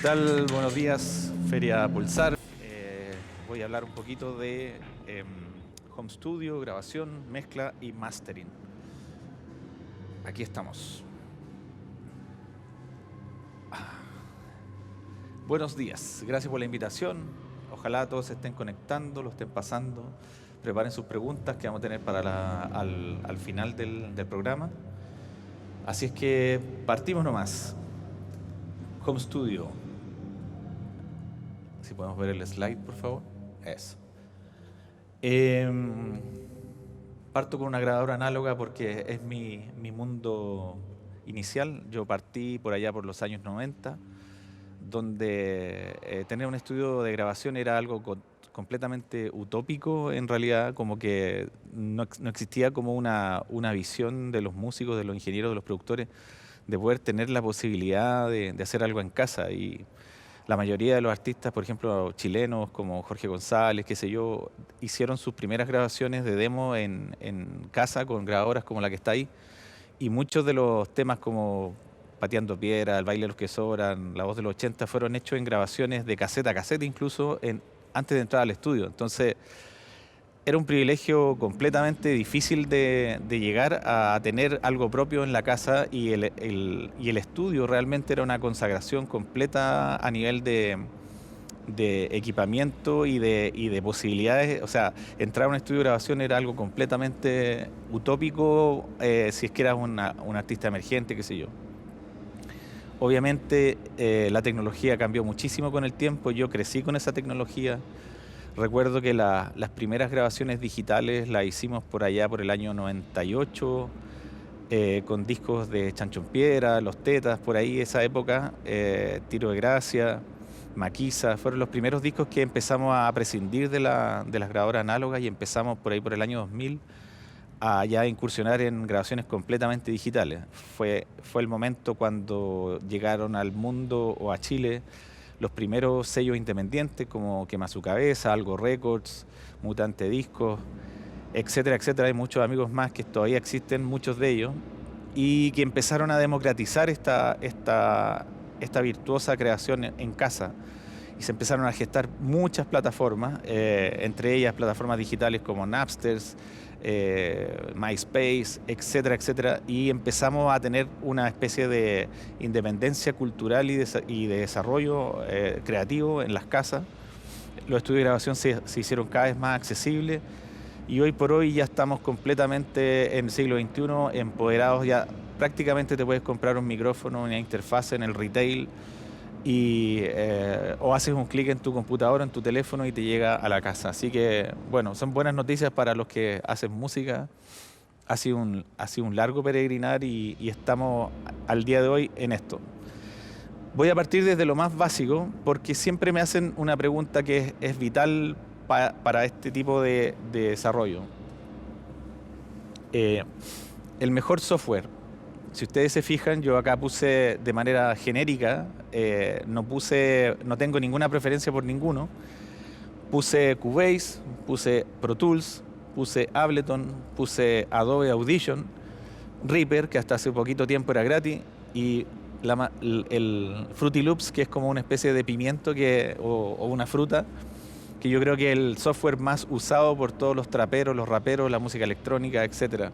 tal? Buenos días, Feria Pulsar. Voy a hablar un poquito de home studio, grabación, mezcla y mastering. Aquí estamos. Buenos días, gracias por la invitación. Ojalá todos se estén conectando, lo estén pasando. Preparen sus preguntas que vamos a tener para al final del programa. Así es que partimos nomás. Home studio. Si podemos ver el slide, por favor. Eso. Parto con una grabadora análoga porque es mi mundo inicial. Yo partí por allá por los años 90, donde tener un estudio de grabación era algo completamente utópico en realidad, como que no existía como una visión de los músicos, de los ingenieros, de los productores, de poder tener la posibilidad de hacer algo en casa. Y la mayoría de los artistas, por ejemplo, chilenos como Jorge González, qué sé yo, hicieron sus primeras grabaciones de demo en casa con grabadoras como la que está ahí. Y muchos de los temas como Pateando Piedra, El baile de los que sobran, La voz de los 80 fueron hechos en grabaciones de caseta a caseta incluso antes de entrar al estudio. Entonces era un privilegio completamente difícil de llegar a tener algo propio en la casa y el estudio realmente era una consagración completa a nivel de equipamiento y de posibilidades. O sea, entrar a un estudio de grabación era algo completamente utópico si es que eras un artista emergente, qué sé yo. Obviamente la tecnología cambió muchísimo con el tiempo, yo crecí con esa tecnología. Recuerdo que las primeras grabaciones digitales las hicimos por allá por el año 98, con discos de Chancho en Piedra, Los Tetas, por ahí esa época, Tiro de Gracia, Maquisa, fueron los primeros discos que empezamos a prescindir de las grabadoras análogas y empezamos por ahí por el año 2000 a ya incursionar en grabaciones completamente digitales. Fue el momento cuando llegaron al mundo o a Chile los primeros sellos independientes como Quema Su Cabeza, Algo Records, Mutante Discos, etcétera, etcétera. Hay muchos amigos más que todavía existen, muchos de ellos, y que empezaron a democratizar esta virtuosa creación en casa. Y se empezaron a gestar muchas plataformas, entre ellas plataformas digitales como Napster, MySpace, etcétera, etcétera, y empezamos a tener una especie de independencia cultural y de desarrollo creativo en las casas. Los estudios de grabación se hicieron cada vez más accesibles y hoy por hoy ya estamos completamente en el siglo XXI, empoderados. Ya prácticamente te puedes comprar un micrófono, una interfaz en el retail o haces un clic en tu computadora, en tu teléfono y te llega a la casa. Así que, bueno, son buenas noticias para los que hacen música. Ha sido un largo peregrinar y estamos al día de hoy en esto. Voy a partir desde lo más básico porque siempre me hacen una pregunta que es vital para este tipo de desarrollo. El mejor software. Si ustedes se fijan, yo acá puse de manera genérica, no tengo ninguna preferencia por ninguno. Puse Cubase, puse Pro Tools, puse Ableton, puse Adobe Audition, Reaper, que hasta hace poquito tiempo era gratis, y el Fruity Loops, que es como una especie de pimiento o una fruta, que yo creo que es el software más usado por todos los traperos, los raperos, la música electrónica, etcétera.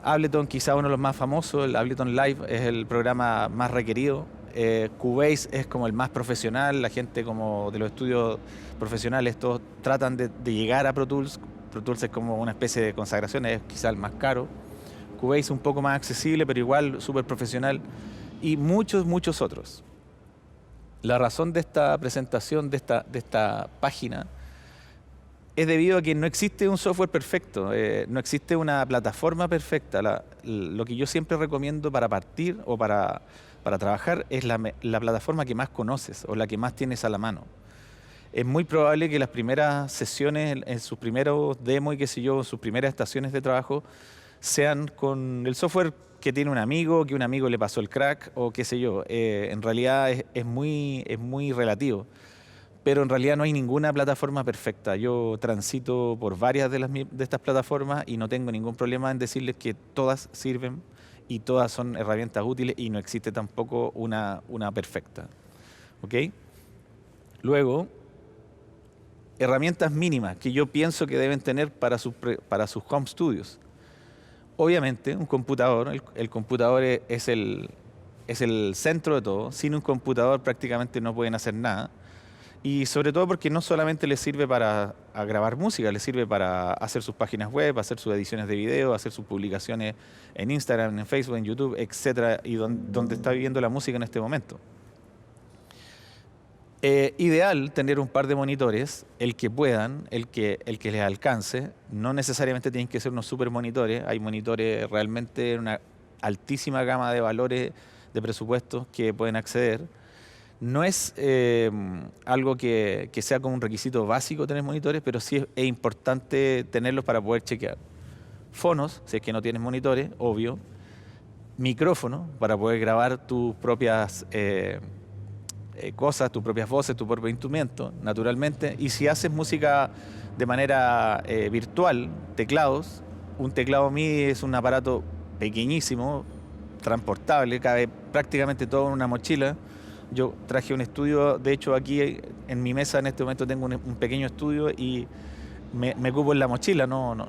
Ableton, quizá uno de los más famosos, el Ableton Live es el programa más requerido. Cubase es como el más profesional, la gente como de los estudios profesionales todos tratan de llegar a Pro Tools. Pro Tools es como una especie de consagración, es quizá el más caro. Cubase un poco más accesible, pero igual súper profesional. Y muchos otros. La razón de esta presentación, de esta página, es debido a que no existe un software perfecto, no existe una plataforma perfecta. Lo que yo siempre recomiendo para partir o para trabajar es la plataforma que más conoces o la que más tienes a la mano. Es muy probable que las primeras sesiones, en sus primeros demos y qué sé yo, sus primeras estaciones de trabajo, sean con el software que tiene un amigo, que un amigo le pasó el crack o qué sé yo. En realidad es muy relativo. Pero en realidad no hay ninguna plataforma perfecta. Yo transito por varias de estas plataformas y no tengo ningún problema en decirles que todas sirven y todas son herramientas útiles y no existe tampoco una perfecta. ¿ok? Luego, herramientas mínimas que yo pienso que deben tener para sus home studios. Obviamente, un computador, el computador es el centro de todo. Sin un computador prácticamente no pueden hacer nada. Y sobre todo porque no solamente les sirve para grabar música, les sirve para hacer sus páginas web, hacer sus ediciones de video, hacer sus publicaciones en Instagram, en Facebook, en YouTube, etcétera, y donde está viviendo la música en este momento. Ideal tener un par de monitores, el que puedan, el que les alcance. No necesariamente tienen que ser unos super monitores. Hay monitores realmente en una altísima gama de valores de presupuestos que pueden acceder. No es algo que sea como un requisito básico tener monitores, pero sí es importante tenerlos para poder chequear. Fonos, si es que no tienes monitores, obvio. Micrófono, para poder grabar tus propias cosas, tus propias voces, tu propio instrumento, naturalmente. Y si haces música de manera virtual, teclados. Un teclado MIDI es un aparato pequeñísimo, transportable, cabe prácticamente todo en una mochila. Yo traje un estudio, de hecho aquí en mi mesa en este momento tengo un pequeño estudio y me cupo en la mochila, no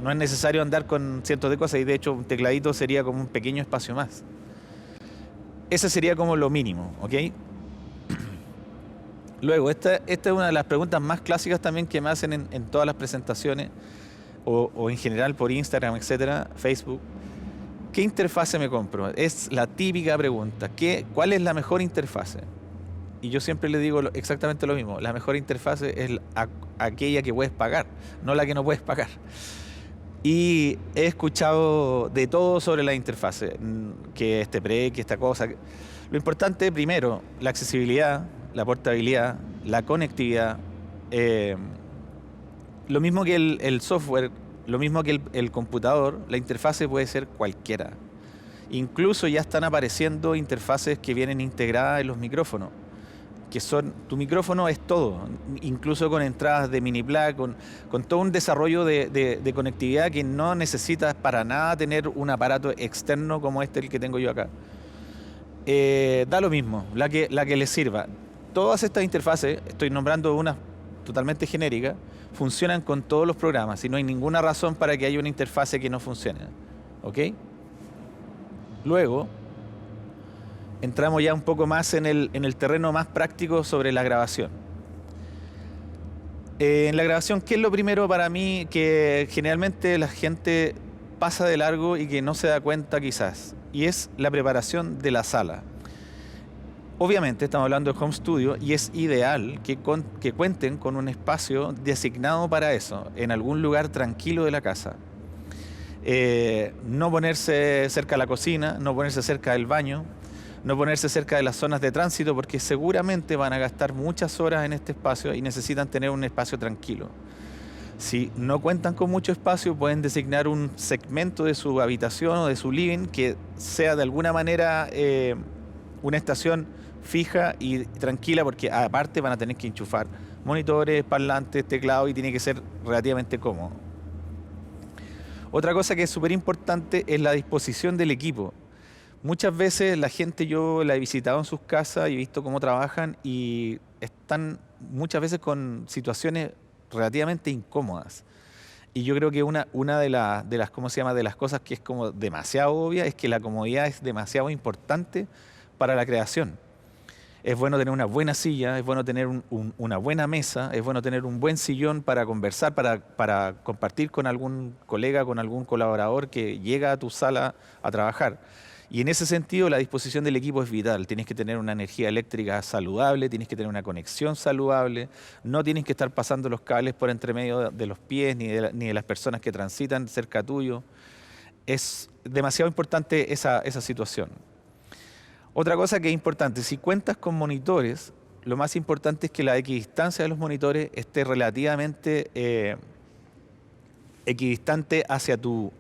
es necesario andar con cientos de cosas y de hecho un tecladito sería como un pequeño espacio más. Ese sería como lo mínimo, ¿ok? Luego, esta es una de las preguntas más clásicas también que me hacen en todas las presentaciones o en general por Instagram, etcétera, Facebook. ¿Qué interfase me compro? Es la típica pregunta. ¿Cuál es la mejor interfase? Y yo siempre le digo exactamente lo mismo. La mejor interfase es aquella que puedes pagar, no la que no puedes pagar. Y he escuchado de todo sobre la interfase, que este pre, que esta cosa. Lo importante, primero, la accesibilidad, la portabilidad, la conectividad. Lo mismo que el software. Lo mismo que el computador, la interfase puede ser cualquiera. Incluso ya están apareciendo interfaces que vienen integradas en los micrófonos, que tu micrófono es todo, incluso con entradas de mini plug, con todo un desarrollo de conectividad que no necesitas para nada tener un aparato externo como el que tengo yo acá. Da lo mismo, la que les sirva. Todas estas interfaces, estoy nombrando unas totalmente genéricas, funcionan con todos los programas y no hay ninguna razón para que haya una interfase que no funcione. ¿Ok? Luego, entramos ya un poco más en el terreno más práctico sobre la grabación. En la grabación, ¿qué es lo primero para mí que generalmente la gente pasa de largo y que no se da cuenta quizás? Y es la preparación de la sala. Obviamente estamos hablando de home studio y es ideal que cuenten con un espacio designado para eso, en algún lugar tranquilo de la casa. No ponerse cerca de la cocina, no ponerse cerca del baño, no ponerse cerca de las zonas de tránsito porque seguramente van a gastar muchas horas en este espacio y necesitan tener un espacio tranquilo. Si no cuentan con mucho espacio, pueden designar un segmento de su habitación o de su living que sea de alguna manera una estación fija y tranquila porque aparte van a tener que enchufar monitores, parlantes, teclados y tiene que ser relativamente cómodo. Otra cosa que es súper importante es la disposición del equipo. Muchas veces la gente yo la he visitado en sus casas y he visto cómo trabajan y están muchas veces con situaciones relativamente incómodas. Y yo creo que una de las ¿cómo se llama? De las cosas que es como demasiado obvia es que la comodidad es demasiado importante para la creación. Es bueno tener una buena silla, es bueno tener una buena mesa, es bueno tener un buen sillón para conversar, para compartir con algún colega, con algún colaborador que llega a tu sala a trabajar. Y en ese sentido la disposición del equipo es vital. Tienes que tener una energía eléctrica saludable, tienes que tener una conexión saludable, no tienes que estar pasando los cables por entre medio de los pies ni de las personas que transitan cerca tuyo. Es demasiado importante esa situación. Otra cosa que es importante, si cuentas con monitores, lo más importante es que la equidistancia de los monitores esté relativamente equidistante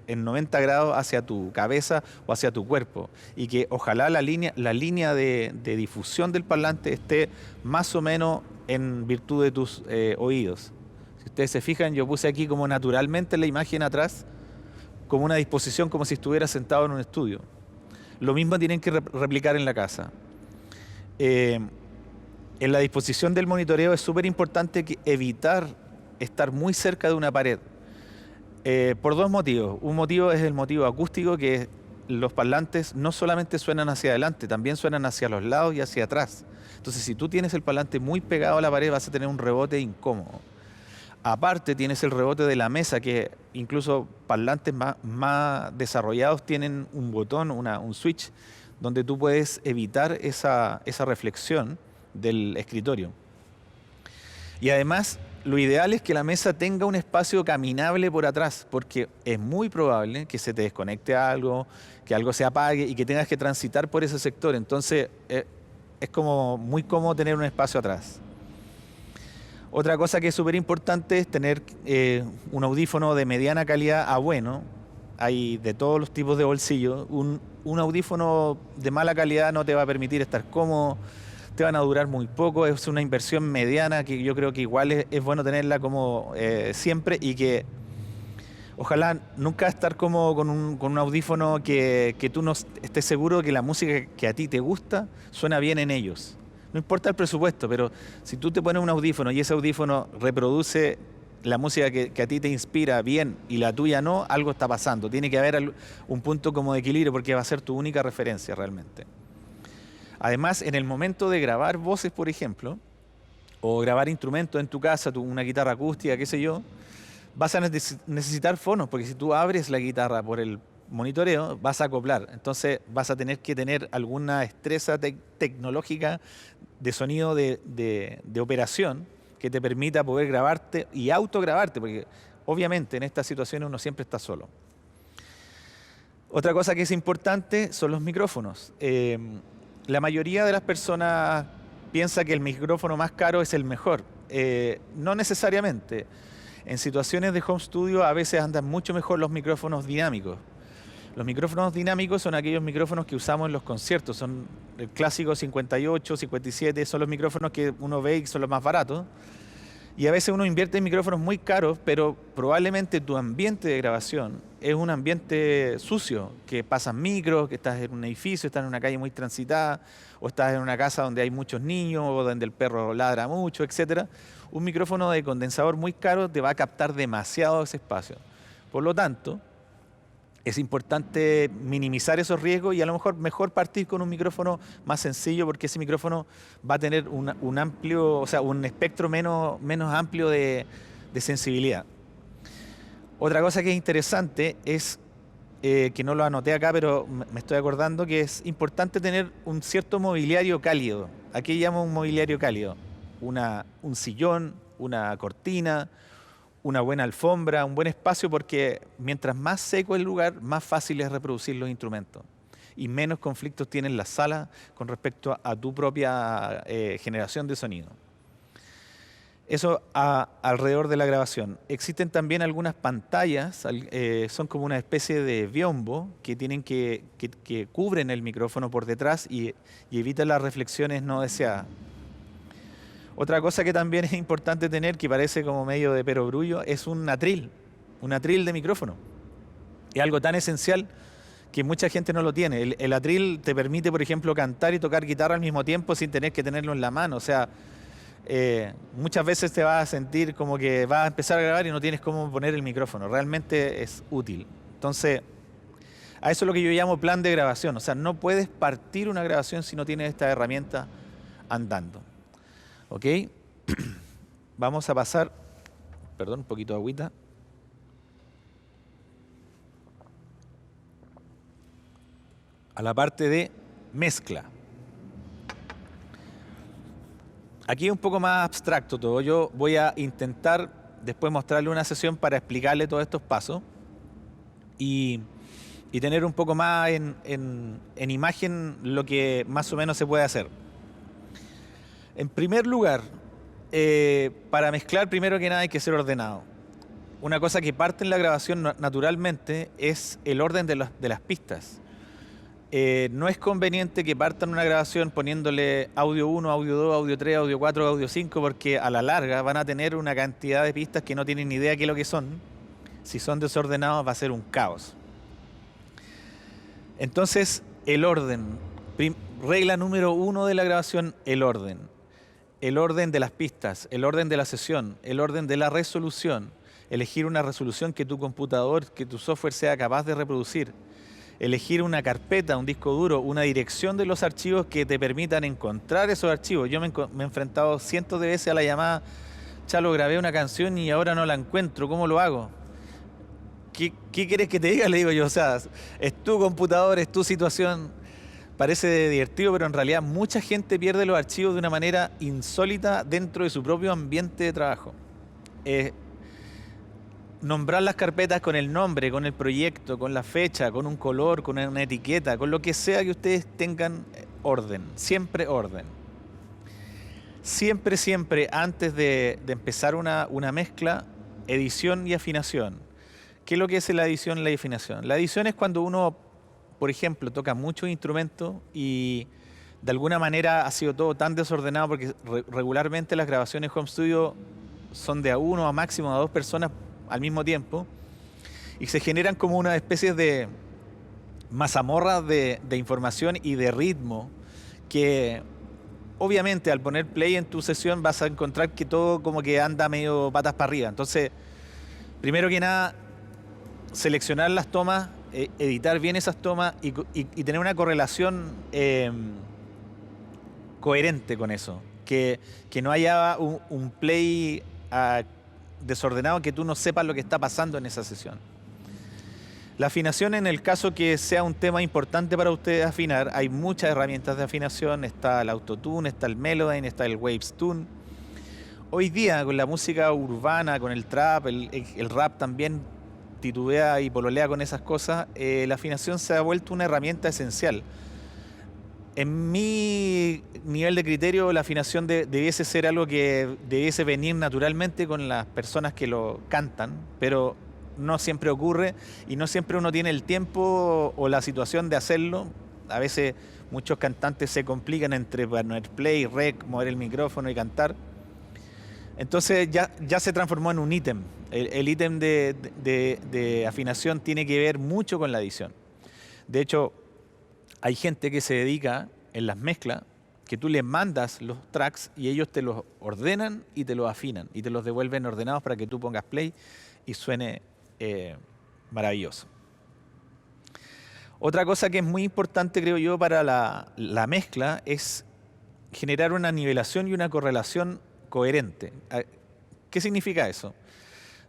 en 90 grados hacia tu cabeza o hacia tu cuerpo y que ojalá la línea de difusión del parlante esté más o menos en virtud de tus oídos. Si ustedes se fijan, yo puse aquí como naturalmente la imagen atrás, como una disposición como si estuviera sentado en un estudio. Lo mismo tienen que replicar en la casa. En la disposición del monitoreo es súper importante evitar estar muy cerca de una pared, por dos motivos. Un motivo es el motivo acústico, que los parlantes no solamente suenan hacia adelante, también suenan hacia los lados y hacia atrás. Entonces, si tú tienes el parlante muy pegado a la pared, vas a tener un rebote incómodo. Aparte, tienes el rebote de la mesa, que incluso parlantes más desarrollados tienen un botón, un switch, donde tú puedes evitar esa reflexión del escritorio. Y además, lo ideal es que la mesa tenga un espacio caminable por atrás, porque es muy probable que se te desconecte algo, que algo se apague y que tengas que transitar por ese sector. Entonces, es como muy cómodo tener un espacio atrás. Otra cosa que es súper importante es tener un audífono de mediana calidad a bueno. Hay de todos los tipos de bolsillos. Un audífono de mala calidad no te va a permitir estar cómodo, te van a durar muy poco. Es una inversión mediana que yo creo que igual es bueno tenerla como siempre, y que ojalá nunca estar cómodo con un audífono que tú no estés seguro que la música que a ti te gusta suena bien en ellos. No importa el presupuesto, pero si tú te pones un audífono y ese audífono reproduce la música que a ti te inspira bien y la tuya no, algo está pasando. Tiene que haber un punto como de equilibrio, porque va a ser tu única referencia realmente. Además, en el momento de grabar voces, por ejemplo, o grabar instrumentos en tu casa, una guitarra acústica, qué sé yo, vas a necesitar fonos, porque si tú abres la guitarra por el monitoreo, vas a acoplar. Entonces vas a tener que tener alguna destreza tecnológica de sonido de operación que te permita poder grabarte y autograbarte, porque obviamente en estas situaciones uno siempre está solo. Otra cosa que es importante son los micrófonos. La mayoría de las personas piensa que el micrófono más caro es el mejor. No necesariamente. En situaciones de home studio a veces andan mucho mejor los micrófonos dinámicos. Los micrófonos dinámicos son aquellos micrófonos que usamos en los conciertos. Son el clásico 58, 57, son los micrófonos que uno ve y son los más baratos. Y a veces uno invierte en micrófonos muy caros, pero probablemente tu ambiente de grabación es un ambiente sucio, que pasan micros, que estás en un edificio, estás en una calle muy transitada, o estás en una casa donde hay muchos niños, o donde el perro ladra mucho, etc. Un micrófono de condensador muy caro te va a captar demasiado ese espacio. Por lo tanto, es importante minimizar esos riesgos y a lo mejor partir con un micrófono más sencillo, porque ese micrófono va a tener un amplio, o sea, un espectro menos amplio de sensibilidad. Otra cosa que es interesante es, que no lo anoté acá, pero me estoy acordando, que es importante tener un cierto mobiliario cálido. ¿A qué llamo un mobiliario cálido? Un sillón, una cortina, una buena alfombra, un buen espacio, porque mientras más seco el lugar, más fácil es reproducir los instrumentos y menos conflictos tienen las salas con respecto a tu propia generación de sonido. Eso alrededor de la grabación. Existen también algunas pantallas, son como una especie de biombo que cubren el micrófono por detrás y evitan las reflexiones no deseadas. Otra cosa que también es importante tener, que parece como medio de perogrullo, es un atril de micrófono. Es algo tan esencial que mucha gente no lo tiene. El atril te permite, por ejemplo, cantar y tocar guitarra al mismo tiempo sin tener que tenerlo en la mano. O sea, muchas veces te vas a sentir como que vas a empezar a grabar y no tienes cómo poner el micrófono. Realmente es útil. Entonces, a eso es lo que yo llamo plan de grabación. O sea, no puedes partir una grabación si no tienes esta herramienta andando. ¿Ok? Vamos a pasar, perdón, un poquito de agüita. A la parte de mezcla. Aquí es un poco más abstracto todo. Yo voy a intentar después mostrarle una sesión para explicarle todos estos pasos y tener un poco más en imagen lo que más o menos se puede hacer. En primer lugar, para mezclar, primero que nada hay que ser ordenado. Una cosa que parte en la grabación naturalmente es el orden de las pistas. No es conveniente que partan una grabación poniéndole audio 1, audio 2, audio 3, audio 4, audio 5, porque a la larga van a tener una cantidad de pistas que no tienen ni idea qué es lo que son. Si son desordenados va a ser un caos. Entonces, el orden. Regla número 1 de la grabación, el orden. el orden de las pistas, el orden de la sesión, el orden de la resolución, elegir una resolución que tu computador, que tu software sea capaz de reproducir, elegir una carpeta, un disco duro, una dirección de los archivos que te permitan encontrar esos archivos. Yo me he enfrentado cientos de veces a la llamada, Chalo, grabé una canción y ahora no la encuentro, ¿cómo lo hago? ¿Qué quieres que te diga? Le digo yo, o sea, es tu computador, es tu situación. Parece divertido, pero en realidad mucha gente pierde los archivos de una manera insólita dentro de su propio ambiente de trabajo. Nombrar las carpetas con el nombre, con el proyecto, con la fecha, con un color, con una etiqueta, con lo que sea que ustedes tengan orden, siempre orden. Siempre, siempre, antes de empezar una mezcla, edición y afinación. ¿Qué es lo que es la edición y la afinación? La edición es cuando uno, por ejemplo, toca muchos instrumentos y de alguna manera ha sido todo tan desordenado porque regularmente las grabaciones home studio son de a uno, a máximo a dos personas al mismo tiempo y se generan como una especie de mazamorra de información y de ritmo que obviamente al poner play en tu sesión vas a encontrar que todo como que anda medio patas para arriba. Entonces, primero que nada, seleccionar las tomas, editar bien esas tomas y tener una correlación coherente con eso. Que no haya un play desordenado, que tú no sepas lo que está pasando en esa sesión. La afinación, en el caso que sea un tema importante para ustedes afinar, hay muchas herramientas de afinación. Está el Autotune, está el Melodyne, está el Waves Tune. Hoy día, con la música urbana, con el trap, el rap también titubea y pololea con esas cosas, la afinación se ha vuelto una herramienta esencial. En mi nivel de criterio, la afinación debiese ser algo que debiese venir naturalmente con las personas que lo cantan, pero no siempre ocurre y no siempre uno tiene el tiempo o la situación de hacerlo. A veces muchos cantantes se complican entre poner play, rec, mover el micrófono y cantar. Entonces ya se transformó en un ítem. El ítem de afinación tiene que ver mucho con la edición. De hecho, hay gente que se dedica en las mezclas, que tú les mandas los tracks y ellos te los ordenan y te los afinan y te los devuelven ordenados para que tú pongas play y suene maravilloso. Otra cosa que es muy importante, creo yo, para la mezcla es generar una nivelación y una correlación coherente. ¿Qué significa eso?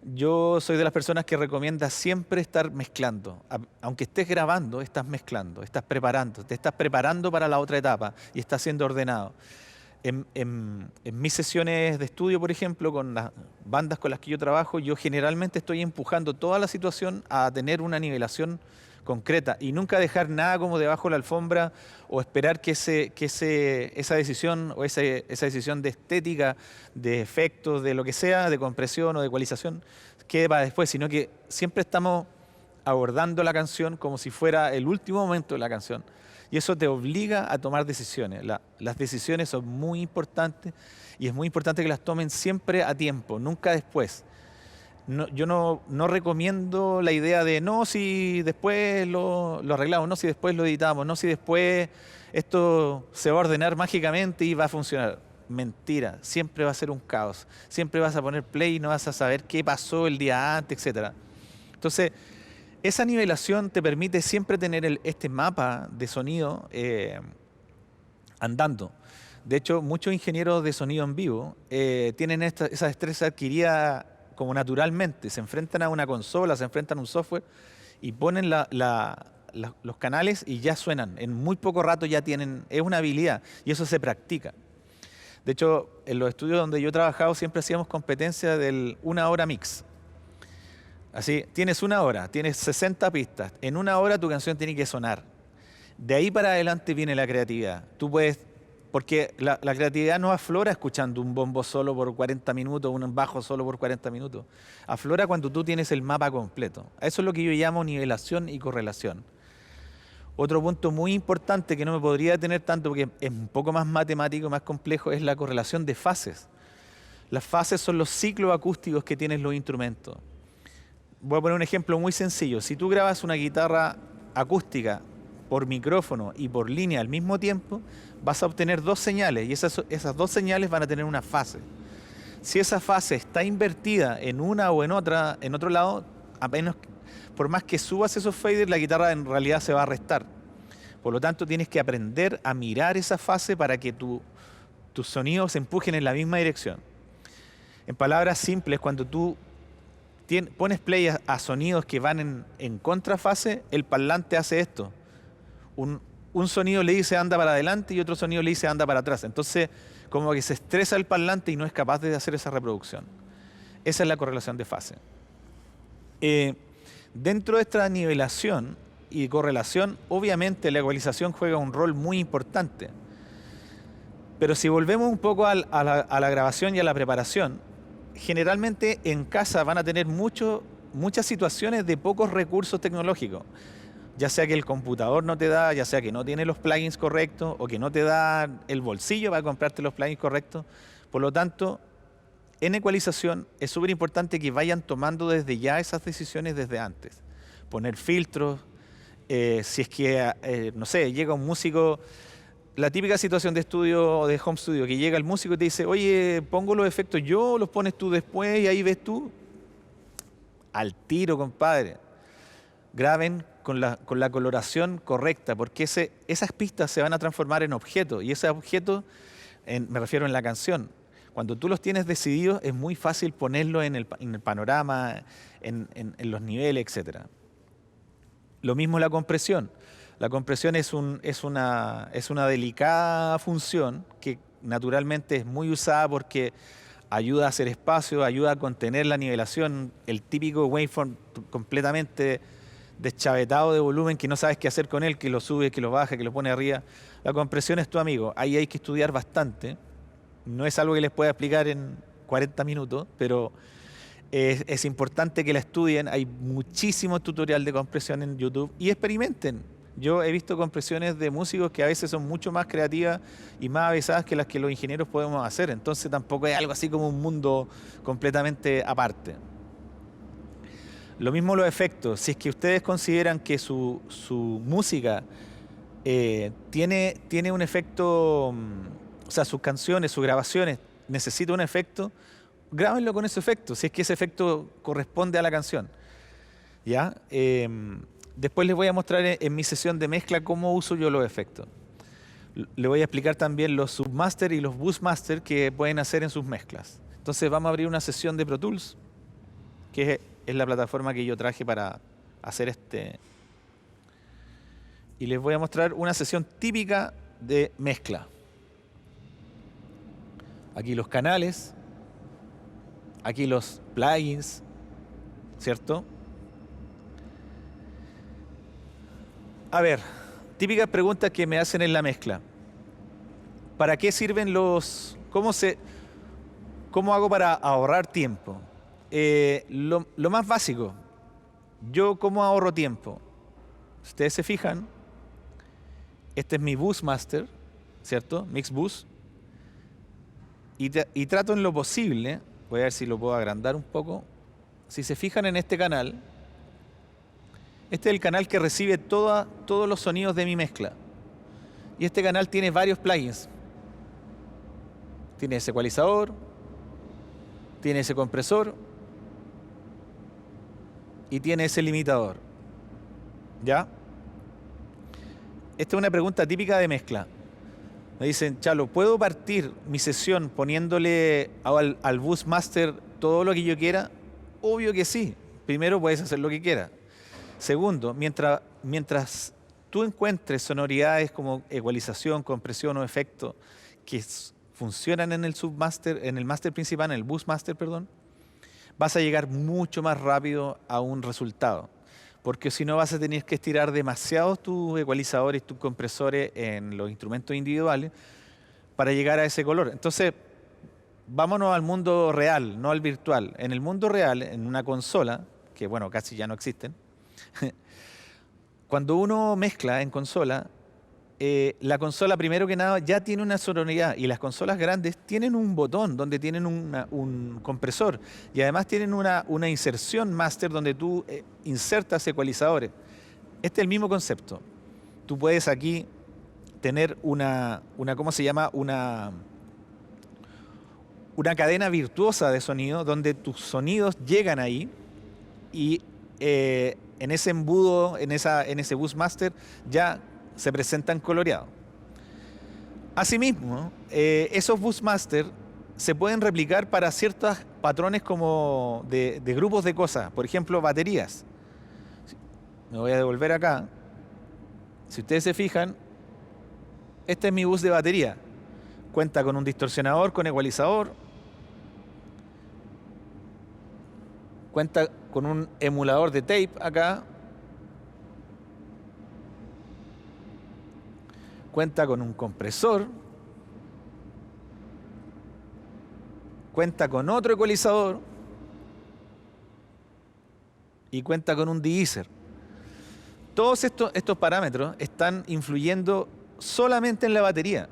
Yo soy de las personas que recomienda siempre estar mezclando. Aunque estés grabando, estás mezclando, estás preparando, te estás preparando para la otra etapa y estás siendo ordenado. En mis sesiones de estudio, por ejemplo, con las bandas con las que yo trabajo, yo generalmente estoy empujando toda la situación a tener una nivelación concreta y nunca dejar nada como debajo de la alfombra o esperar que esa decisión o esa decisión de estética, de efectos, de lo que sea, de compresión o de ecualización, quede para después, sino que siempre estamos abordando la canción como si fuera el último momento de la canción. Y eso te obliga a tomar decisiones. Las decisiones son muy importantes y es muy importante que las tomen siempre a tiempo, nunca después. Yo no recomiendo la idea de no, si después lo arreglamos, no, si después lo editamos, no, si después esto se va a ordenar mágicamente y va a funcionar. Mentira, siempre va a ser un caos. Siempre vas a poner play y no vas a saber qué pasó el día antes, etc. Entonces, esa nivelación te permite siempre tener este mapa de sonido andando. De hecho, muchos ingenieros de sonido en vivo tienen esa destreza adquirida como naturalmente. Se enfrentan a una consola, se enfrentan a un software y ponen los canales y ya suenan. En muy poco rato ya tienen, es una habilidad y eso se practica. De hecho, en los estudios donde yo he trabajado siempre hacíamos competencia del 1 hora mix. Así, tienes 1 hora, tienes 60 pistas. En 1 hora tu canción tiene que sonar. De ahí para adelante viene la creatividad. Tú puedes, porque la creatividad no aflora escuchando un bombo solo por 40 minutos, un bajo solo por 40 minutos. Aflora cuando tú tienes el mapa completo. Eso es lo que yo llamo nivelación y correlación. Otro punto muy importante que no me podría detener tanto porque es un poco más matemático, más complejo, es la correlación de fases. Las fases son los ciclos acústicos que tienen los instrumentos. Voy a poner un ejemplo muy sencillo. Si tú grabas una guitarra acústica por micrófono y por línea al mismo tiempo, vas a obtener dos señales y esas dos señales van a tener una fase. Si esa fase está invertida en una o en otro lado, por más que subas esos faders, la guitarra en realidad se va a restar. Por lo tanto, tienes que aprender a mirar esa fase para que tus sonidos se empujen en la misma dirección. En palabras simples, cuando tú pones play a sonidos que van en contrafase, el parlante hace esto. Un sonido le dice anda para adelante y otro sonido le dice anda para atrás. Entonces, como que se estresa el parlante y no es capaz de hacer esa reproducción. Esa es la correlación de fase. Dentro de esta nivelación y correlación, obviamente la ecualización juega un rol muy importante. Pero si volvemos un poco a la grabación y a la preparación, generalmente en casa van a tener muchas situaciones de pocos recursos tecnológicos. Ya sea que el computador no te da, ya sea que no tiene los plugins correctos o que no te da el bolsillo para comprarte los plugins correctos. Por lo tanto, en ecualización es súper importante que vayan tomando desde ya esas decisiones desde antes. Poner filtros, si es que, no sé, llega un músico, la típica situación de estudio o de home studio, que llega el músico y te dice, oye, pongo los efectos yo, los pones tú después y ahí ves tú. Al tiro, compadre. Graben con la coloración correcta, porque esas pistas se van a transformar en objetos, y ese objeto, me refiero en la canción, cuando tú los tienes decididos es muy fácil ponerlo en el panorama, en los niveles, etc. Lo mismo la compresión. La compresión es una delicada función que naturalmente es muy usada porque ayuda a hacer espacio, ayuda a contener la nivelación, el típico waveform completamente deschavetado de volumen que no sabes qué hacer con él, que lo sube, que lo baja, que lo pone arriba. La compresión es tu amigo. Ahí hay que estudiar bastante. No es algo que les pueda explicar en 40 minutos, pero es importante que la estudien. Hay muchísimos tutoriales de compresión en YouTube y experimenten. Yo he visto compresiones de músicos que a veces son mucho más creativas y más avanzadas que las que los ingenieros podemos hacer. Entonces tampoco es algo así como un mundo completamente aparte. Lo mismo los efectos. Si es que ustedes consideran que su música tiene un efecto, o sea, sus canciones, sus grabaciones, necesita un efecto, grábenlo con ese efecto, si es que ese efecto corresponde a la canción. ¿Ya? Después les voy a mostrar en mi sesión de mezcla cómo uso yo los efectos. Le voy a explicar también los submaster y los boostmaster que pueden hacer en sus mezclas. Entonces vamos a abrir una sesión de Pro Tools, que es la plataforma que yo traje para hacer y les voy a mostrar una sesión típica de mezcla. Aquí los canales, aquí los plugins, ¿cierto? A ver, típicas preguntas que me hacen en la mezcla. ¿Para qué sirven cómo hago para ahorrar tiempo? Lo más básico, yo cómo ahorro tiempo. Si ustedes se fijan, este es mi Boostmaster, ¿cierto? Mix Boost. Y trato en lo posible, voy a ver si lo puedo agrandar un poco. Si se fijan en este canal, este es el canal que recibe todos los sonidos de mi mezcla. Y este canal tiene varios plugins. Tiene ese ecualizador, tiene ese compresor y tiene ese limitador. ¿Ya? Esta es una pregunta típica de mezcla. Me dicen, Chalo, ¿puedo partir mi sesión poniéndole al Boostmaster todo lo que yo quiera? Obvio que sí. Primero, puedes hacer lo que quieras. Segundo, mientras tú encuentres sonoridades como ecualización, compresión o efecto que funcionan en el submaster, en el master principal, en el Boostmaster, perdón, vas a llegar mucho más rápido a un resultado. Porque si no vas a tener que estirar demasiado tus ecualizadores, tus compresores en los instrumentos individuales para llegar a ese color. Entonces, vámonos al mundo real, no al virtual. En el mundo real, en una consola, que bueno, casi ya no existen, cuando uno mezcla en consola, la consola primero que nada ya tiene una sonoridad y las consolas grandes tienen un botón donde tienen un compresor y además tienen una inserción master donde tú insertas ecualizadores. Este es el mismo concepto. tú puedes aquí tener ¿cómo se llama? Una cadena virtuosa de sonido donde tus sonidos llegan ahí y en ese embudo, en ese bus master ya se presentan coloreados. Asimismo, esos bus master se pueden replicar para ciertos patrones como de grupos de cosas, por ejemplo, baterías. Me voy a devolver acá. Si ustedes se fijan, este es mi bus de batería. Cuenta con un distorsionador, con ecualizador. Cuenta con un emulador de tape acá. Cuenta con un compresor. Cuenta con otro ecualizador. Y cuenta con un de-esser. Todos estos parámetros están influyendo solamente en la batería.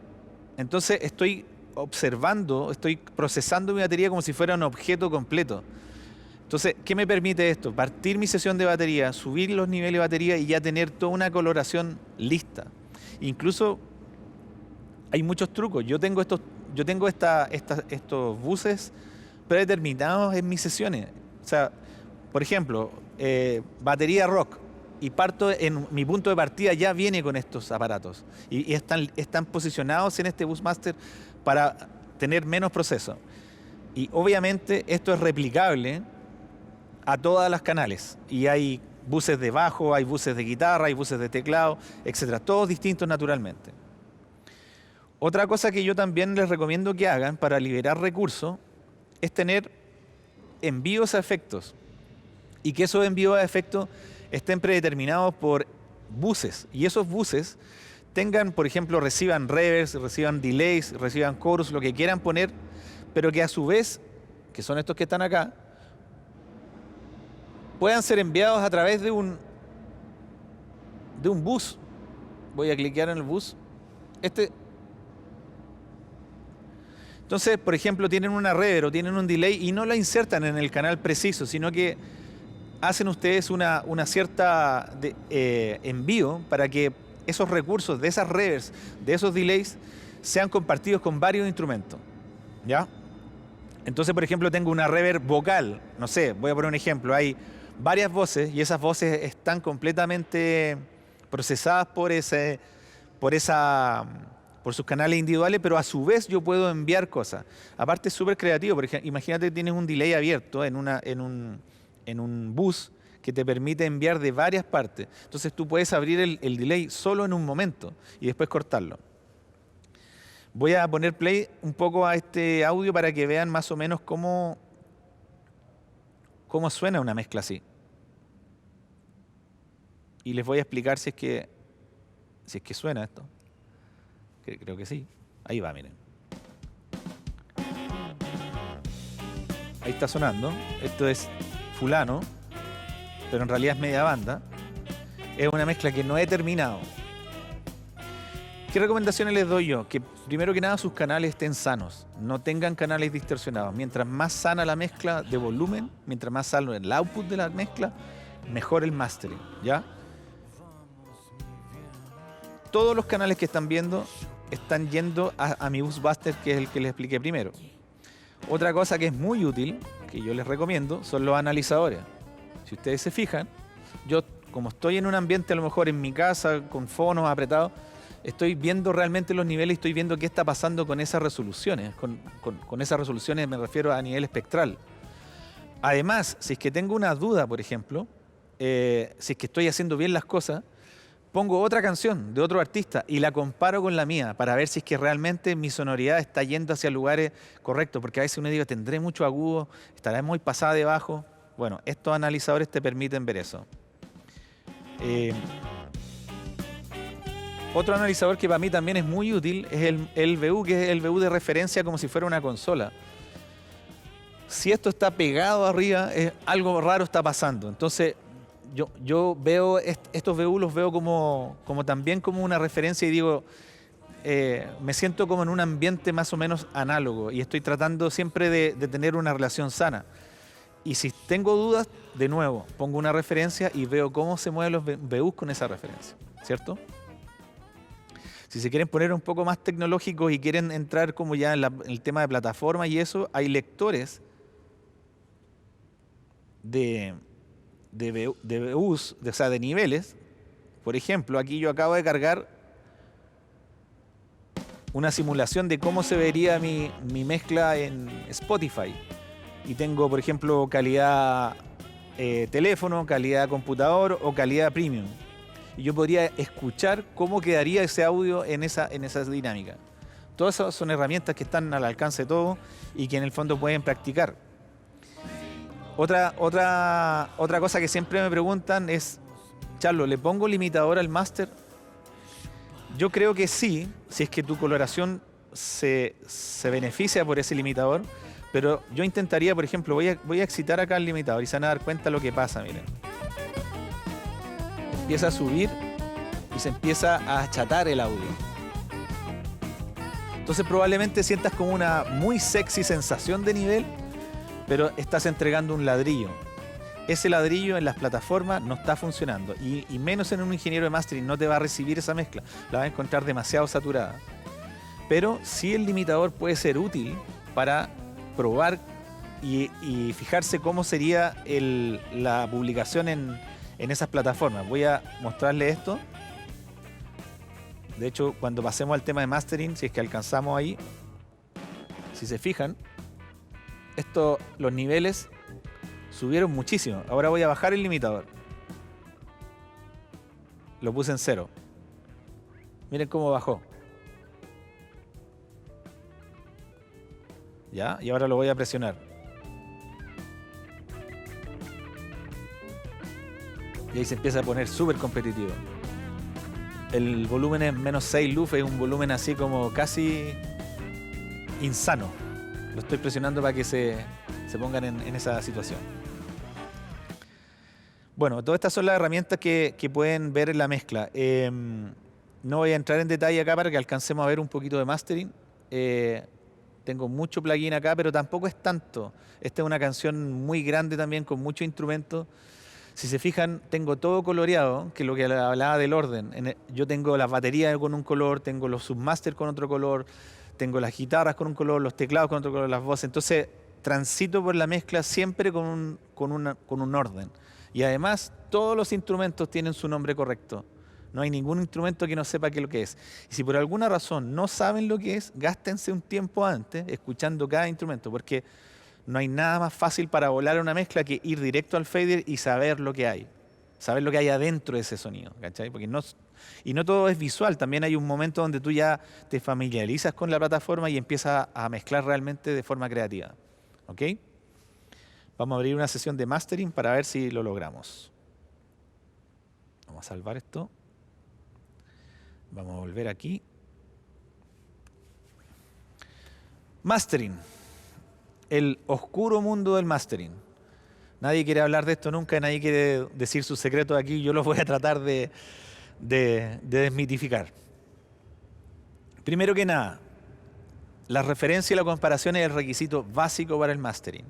Entonces estoy observando, estoy procesando mi batería como si fuera un objeto completo. Entonces, ¿qué me permite esto? Partir mi sesión de batería, subir los niveles de batería y ya tener toda una coloración lista. Incluso hay muchos trucos. Yo tengo estos buses predeterminados en mis sesiones. O sea, por ejemplo, batería rock. Y parto en mi punto de partida ya viene con estos aparatos. Y están posicionados en este Busmaster para tener menos proceso. Y obviamente esto es replicable a todas las canales. Y hay buses de bajo, hay buses de guitarra, hay buses de teclado, etcétera. Todos distintos naturalmente. Otra cosa que yo también les recomiendo que hagan para liberar recursos es tener envíos a efectos. Y que esos envíos a efectos estén predeterminados por buses. Y esos buses tengan, por ejemplo, reciban reverbs, reciban delays, reciban chorus, lo que quieran poner, pero que a su vez, que son estos que están acá, puedan ser enviados a través de un bus. Voy a cliquear en el bus. Entonces, por ejemplo, tienen una reverb o tienen un delay y no la insertan en el canal preciso, sino que hacen ustedes una cierta envío para que esos recursos de esas reverbs, de esos delays, sean compartidos con varios instrumentos. ¿Ya? Entonces, por ejemplo, tengo una reverb vocal. No sé, voy a poner un ejemplo. Hay varias voces y esas voces están completamente procesadas por sus canales individuales, pero a su vez yo puedo enviar cosas. Aparte es súper creativo. Por ejemplo, imagínate que tienes un delay abierto en un bus que te permite enviar de varias partes. Entonces tú puedes abrir el delay solo en un momento y después cortarlo. Voy a poner play un poco a este audio para que vean más o menos cómo suena una mezcla así. Y les voy a explicar si es que suena esto. Creo que sí. Ahí va, miren. Ahí está sonando. Esto es fulano, pero en realidad es media banda. Es una mezcla que no he terminado. ¿Qué recomendaciones les doy yo? Que primero que nada sus canales estén sanos, no tengan canales distorsionados. Mientras más sana la mezcla de volumen, mientras más sano el output de la mezcla, mejor el mastering, ¿ya? Todos los canales que están viendo están yendo a mi Busmaster, que es el que les expliqué primero. Otra cosa que es muy útil, que yo les recomiendo, son los analizadores. Si ustedes se fijan, yo como estoy en un ambiente a lo mejor en mi casa, con fonos apretados, estoy viendo realmente los niveles y estoy viendo qué está pasando con esas resoluciones. Con esas resoluciones me refiero a nivel espectral. Además, si es que tengo una duda, por ejemplo, si es que estoy haciendo bien las cosas, pongo otra canción de otro artista y la comparo con la mía para ver si es que realmente mi sonoridad está yendo hacia lugares correctos, porque a veces uno dice, tendré mucho agudo, estará muy pasada de bajo. Bueno, estos analizadores te permiten ver eso. Otro analizador que para mí también es muy útil es el VU, que es el VU de referencia como si fuera una consola. Si esto está pegado arriba, algo raro está pasando. Entonces, yo veo estos VU, los veo como también como una referencia y digo, me siento como en un ambiente más o menos análogo y estoy tratando siempre de tener una relación sana. Y si tengo dudas, de nuevo, pongo una referencia y veo cómo se mueven los VUs con esa referencia, ¿cierto? Si se quieren poner un poco más tecnológicos y quieren entrar como ya en el tema de plataformas y eso, hay lectores de BUs, o sea, de niveles. Por ejemplo, aquí yo acabo de cargar una simulación de cómo se vería mi mezcla en Spotify. Y tengo, por ejemplo, calidad teléfono, calidad computador o calidad premium. Y yo podría escuchar cómo quedaría ese audio en esa dinámica. Todas esas son herramientas que están al alcance de todos y que en el fondo pueden practicar. Otra cosa que siempre me preguntan es, Charlo, ¿le pongo limitador al máster? Yo creo que sí, si es que tu coloración se beneficia por ese limitador, pero yo intentaría, por ejemplo, voy a excitar acá el limitador y se van a dar cuenta lo que pasa, miren. Empieza a subir y se empieza a achatar el audio. Entonces probablemente sientas como una muy sexy sensación de nivel, pero estás entregando un ladrillo. Ese ladrillo en las plataformas no está funcionando y menos en un ingeniero de mastering no te va a recibir esa mezcla, la vas a encontrar demasiado saturada. Pero sí el limitador puede ser útil para probar y fijarse cómo sería la publicación en esas plataformas. Voy a mostrarles esto. De hecho, cuando pasemos al tema de mastering, si es que alcanzamos ahí, si se fijan, los niveles subieron muchísimo. Ahora voy a bajar el limitador. Lo puse en 0. Miren cómo bajó. ¿Ya? Y ahora lo voy a presionar. Y ahí se empieza a poner súper competitivo. El volumen es menos 6 luf, es un volumen así como casi insano. Lo estoy presionando para que se pongan en esa situación. Bueno, todas estas son las herramientas que pueden ver en la mezcla. No voy a entrar en detalle acá para que alcancemos a ver un poquito de mastering. Tengo mucho plugin acá, pero tampoco es tanto. Esta es una canción muy grande también, con muchos instrumentos. Si se fijan, tengo todo coloreado, que es lo que hablaba del orden. Yo tengo las baterías con un color, tengo los submasters con otro color, tengo las guitarras con un color, los teclados con otro color, las voces. Entonces, transito por la mezcla siempre con un orden. Y además, todos los instrumentos tienen su nombre correcto. No hay ningún instrumento que no sepa qué es lo que es. Y si por alguna razón no saben lo que es, gástense un tiempo antes escuchando cada instrumento, porque no hay nada más fácil para volar una mezcla que ir directo al fader y saber lo que hay. Saber lo que hay adentro de ese sonido, ¿cachai? Porque no todo es visual, también hay un momento donde tú ya te familiarizas con la plataforma y empiezas a mezclar realmente de forma creativa. ¿Ok? Vamos a abrir una sesión de mastering para ver si lo logramos. Vamos a salvar esto. Vamos a volver aquí. Mastering. El oscuro mundo del mastering. Nadie quiere hablar de esto nunca, nadie quiere decir sus secretos aquí. Yo los voy a tratar de desmitificar. Primero que nada, la referencia y la comparación es el requisito básico para el mastering.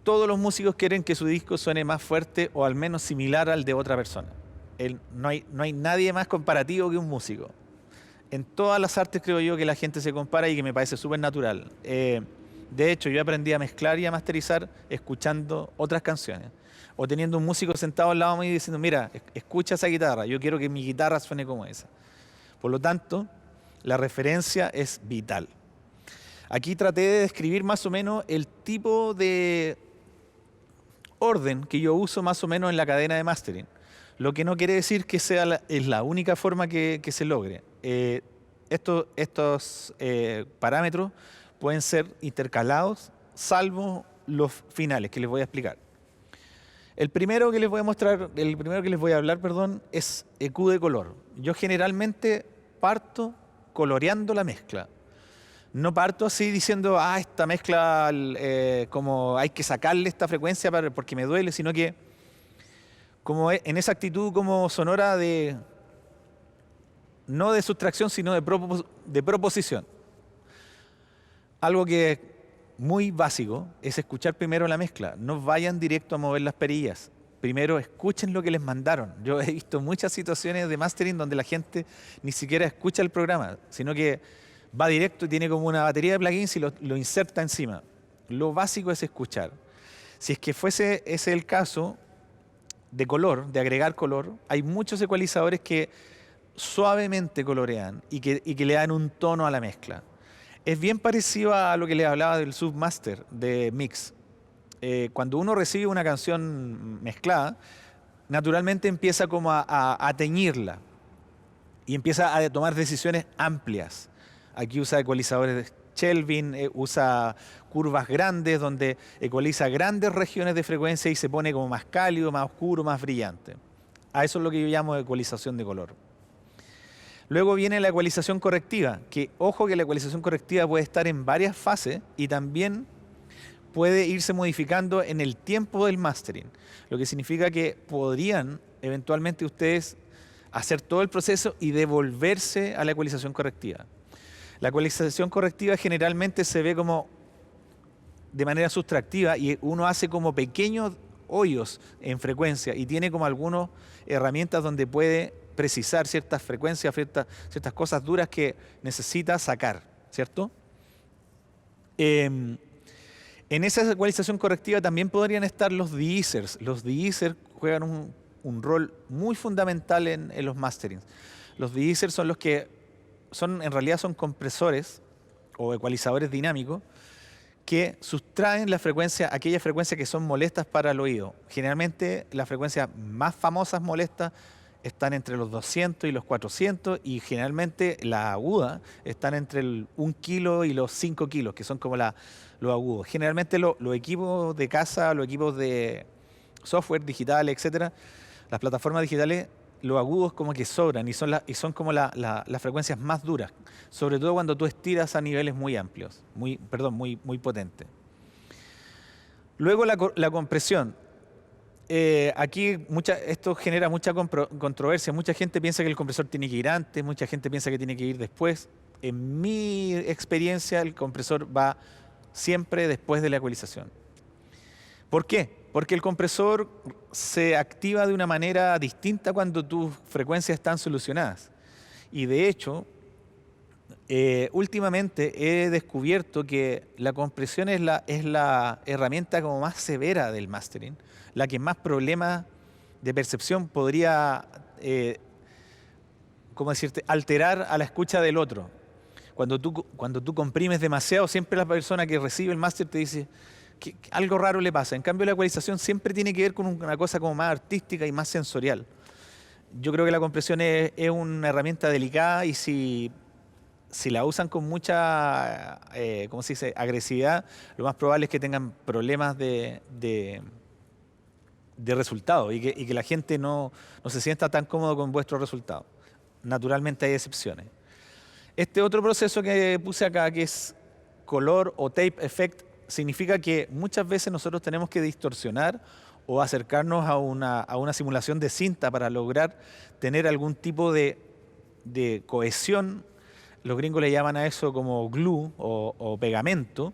Todos los músicos quieren que su disco suene más fuerte o al menos similar al de otra persona. No hay nadie más comparativo que un músico. En todas las artes creo yo que la gente se compara y que me parece súper natural. De hecho, yo aprendí a mezclar y a masterizar escuchando otras canciones. O teniendo un músico sentado al lado mío y diciendo, mira, escucha esa guitarra, yo quiero que mi guitarra suene como esa. Por lo tanto, la referencia es vital. Aquí traté de describir más o menos el tipo de orden que yo uso más o menos en la cadena de mastering. Lo que no quiere decir que es la única forma que se logre. Estos parámetros pueden ser intercalados, salvo los finales que les voy a explicar. El primero que les voy a hablar, es EQ de color. Yo generalmente parto coloreando la mezcla. No parto así diciendo, esta mezcla, como hay que sacarle esta frecuencia porque me duele, sino que como en esa actitud como sonora no de sustracción, sino de proposición. Algo que es muy básico es escuchar primero la mezcla. No vayan directo a mover las perillas. primero escuchen lo que les mandaron. Yo he visto muchas situaciones de mastering donde la gente ni siquiera escucha el programa, sino que va directo y tiene como una batería de plugins y lo inserta encima. Lo básico es escuchar. Si es que fuese ese el caso de color, de agregar color, hay muchos ecualizadores que suavemente colorean y que le dan un tono a la mezcla. Es bien parecido a lo que les hablaba del Submaster de Mix. Cuando uno recibe una canción mezclada, naturalmente empieza como a teñirla y empieza a tomar decisiones amplias. Aquí usa ecualizadores de Kelvin, usa curvas grandes donde ecualiza grandes regiones de frecuencia y se pone como más cálido, más oscuro, más brillante. A eso es lo que yo llamo ecualización de color. Luego viene la ecualización correctiva, que ojo que la ecualización correctiva puede estar en varias fases y también puede irse modificando en el tiempo del mastering, lo que significa que podrían eventualmente ustedes hacer todo el proceso y devolverse a la ecualización correctiva. La ecualización correctiva generalmente se ve como de manera sustractiva y uno hace como pequeños hoyos en frecuencia y tiene como algunas herramientas donde puede precisar ciertas frecuencias, ciertas cosas duras que necesita sacar, ¿cierto? En esa ecualización correctiva también podrían estar los de-easers. Los de-easers juegan un rol muy fundamental en los masterings. Los de-easers son los que en realidad son compresores o ecualizadores dinámicos que sustraen la frecuencia, aquellas frecuencias que son molestas para el oído. Generalmente las frecuencias más famosas molestas están entre los 200 y los 400 y generalmente las agudas están entre el 1 kilo y los 5 kilos, que son como los agudos. Generalmente los equipos de casa, los equipos de software digital, etcétera, las plataformas digitales, los agudos como que sobran y son como las frecuencias más duras, sobre todo cuando tú estiras a niveles muy amplios, muy potentes. Luego la compresión. Aquí esto genera mucha controversia. Mucha gente piensa que el compresor tiene que ir antes, mucha gente piensa que tiene que ir después. En mi experiencia, el compresor va siempre después de la ecualización. ¿Por qué? Porque el compresor se activa de una manera distinta cuando tus frecuencias están solucionadas. Y de hecho, últimamente he descubierto que la compresión es la herramienta como más severa del mastering, la que más problemas de percepción podría, ¿cómo decirte?, alterar a la escucha del otro. Cuando tú comprimes demasiado, siempre la persona que recibe el máster te dice que algo raro le pasa. En cambio, la ecualización siempre tiene que ver con una cosa como más artística y más sensorial. Yo creo que la compresión es una herramienta delicada y si la usan con mucha, ¿cómo se dice?, agresividad, lo más probable es que tengan problemas de resultado y que la gente no se sienta tan cómodo con vuestros resultados. Naturalmente hay excepciones. Este otro proceso que puse acá, que es color o tape effect, significa que muchas veces nosotros tenemos que distorsionar o acercarnos a una simulación de cinta para lograr tener algún tipo de cohesión. Los gringos le llaman a eso como glue o pegamento,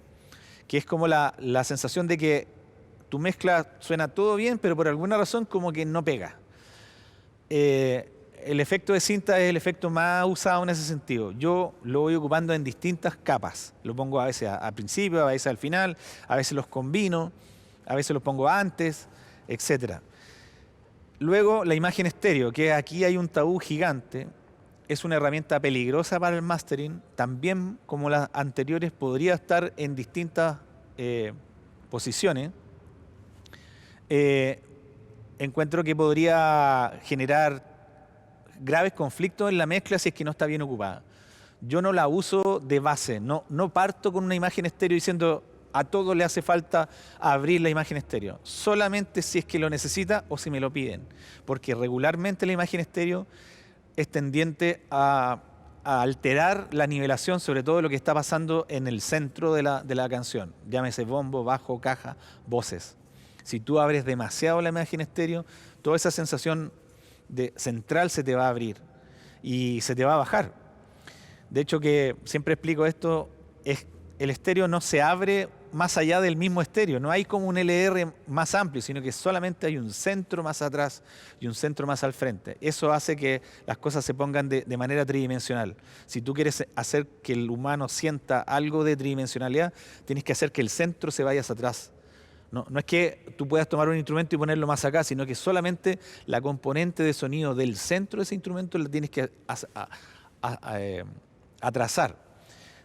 que es como la sensación de que tu mezcla suena todo bien, pero por alguna razón como que no pega. El efecto de cinta es el efecto más usado en ese sentido. Yo lo voy ocupando en distintas capas. Lo pongo a veces al principio, a veces al final, a veces los combino, a veces los pongo antes, etc. Luego la imagen estéreo, que aquí hay un tabú gigante. Es una herramienta peligrosa para el mastering. También, como las anteriores, podría estar en distintas posiciones. Encuentro que podría generar graves conflictos en la mezcla si es que no está bien ocupada. Yo no la uso de base, no parto con una imagen estéreo diciendo a todo le hace falta abrir la imagen estéreo, solamente si es que lo necesita o si me lo piden, porque regularmente la imagen estéreo es tendiente a alterar la nivelación, sobre todo lo que está pasando en el centro de la canción, llámese bombo, bajo, caja, voces. Si tú abres demasiado la imagen estéreo, toda esa sensación central se te va a abrir y se te va a bajar. De hecho, que siempre explico esto, el estéreo no se abre más allá del mismo estéreo. No hay como un LR más amplio, sino que solamente hay un centro más atrás y un centro más al frente. Eso hace que las cosas se pongan de manera tridimensional. Si tú quieres hacer que el humano sienta algo de tridimensionalidad, tienes que hacer que el centro se vaya hacia atrás. No es que tú puedas tomar un instrumento y ponerlo más acá, sino que solamente la componente de sonido del centro de ese instrumento la tienes que atrasar.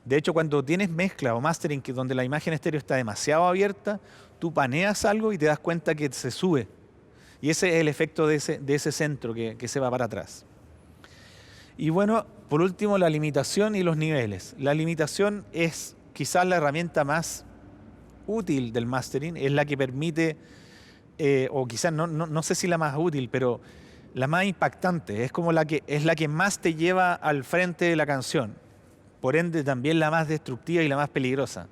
De hecho, cuando tienes mezcla o mastering donde la imagen estéreo está demasiado abierta, tú paneas algo y te das cuenta que se sube. Y ese es el efecto de ese centro que se va para atrás. Y bueno, por último, la limitación y los niveles. La limitación es quizás la herramienta más útil del mastering, es la que permite, o quizás no sé si la más útil, pero la más impactante, es como la que más te lleva al frente de la canción. Por ende, también la más destructiva y la más peligrosa.